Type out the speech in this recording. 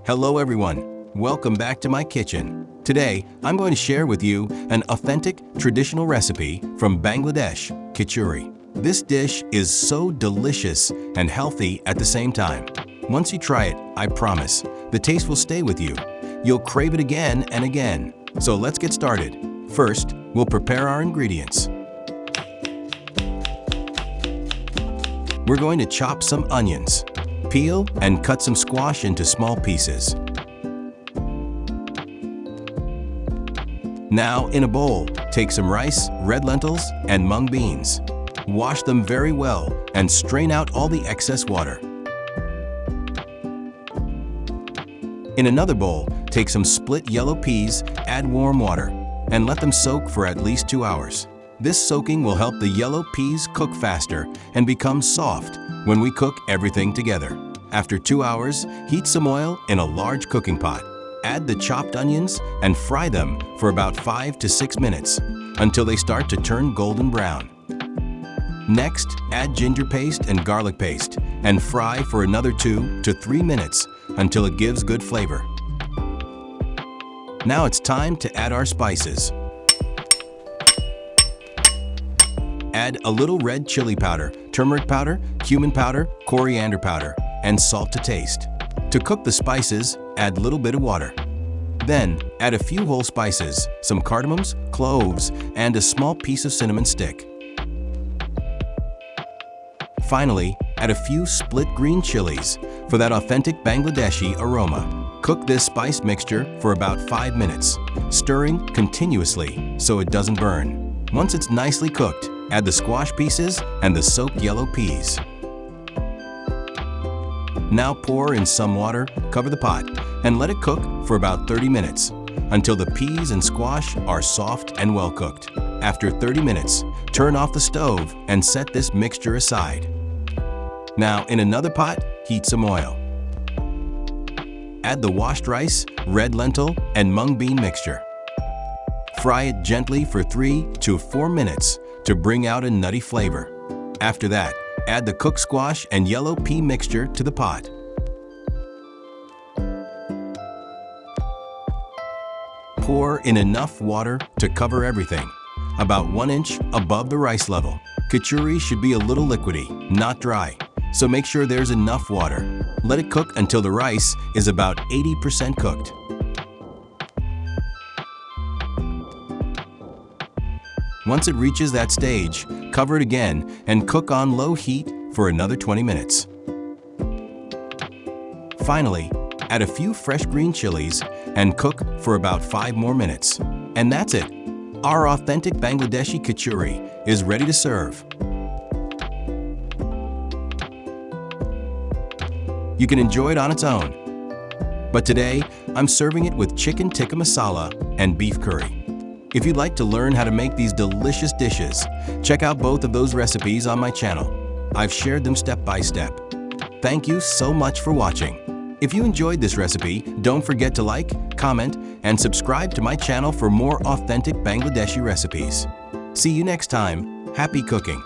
Hello everyone, welcome back to my kitchen. Today, I'm going to share with you an authentic traditional recipe from Bangladesh, khichuri. This dish is so delicious and healthy at the same time. Once you try it, I promise, the taste will stay with you. You'll crave it again and again. So let's get started. First, we'll prepare our ingredients. We're going to chop some onions. Peel and cut some squash into small pieces. Now, in a bowl, take some rice, red lentils, and mung beans. Wash them very well and strain out all the excess water. In another bowl, take some split yellow peas, add warm water, and let them soak for at least 2 hours. This soaking will help the yellow peas cook faster and become soft when we cook everything together. After 2 hours, heat some oil in a large cooking pot. Add the chopped onions and fry them for about 5 to 6 minutes until they start to turn golden brown. Next, add ginger paste and garlic paste and fry for another 2 to 3 minutes until it gives good flavor. Now it's time to add our spices. Add a little red chili powder, turmeric powder, cumin powder, coriander powder, and salt to taste. To cook the spices, add a little bit of water. Then, add a few whole spices, some cardamoms, cloves, and a small piece of cinnamon stick. Finally, add a few split green chilies for that authentic Bangladeshi aroma. Cook this spice mixture for about 5 minutes, stirring continuously so it doesn't burn. Once it's nicely cooked, add the squash pieces and the soaked yellow peas. Now pour in some water, cover the pot, and let it cook for about 30 minutes until the peas and squash are soft and well cooked. After 30 minutes, turn off the stove and set this mixture aside. Now, in another pot, heat some oil. Add the washed rice, red lentil, and mung bean mixture. Fry it gently for 3 to 4 minutes to bring out a nutty flavor. After that, add the cooked squash and yellow pea mixture to the pot. Pour in enough water to cover everything, about 1 inch above the rice level. Khichuri should be a little liquidy, not dry, so make sure there's enough water. Let it cook until the rice is about 80% cooked. Once it reaches that stage, cover it again and cook on low heat for another 20 minutes. Finally, add a few fresh green chilies and cook for about 5 more minutes. And that's it. Our authentic Bangladeshi khichuri is ready to serve. You can enjoy it on its own. But today, I'm serving it with chicken tikka masala and beef curry. If you'd like to learn how to make these delicious dishes, check out both of those recipes on my channel. I've shared them step by step. Thank you so much for watching. If you enjoyed this recipe, don't forget to like, comment, and subscribe to my channel for more authentic Bangladeshi recipes. See you next time. Happy cooking!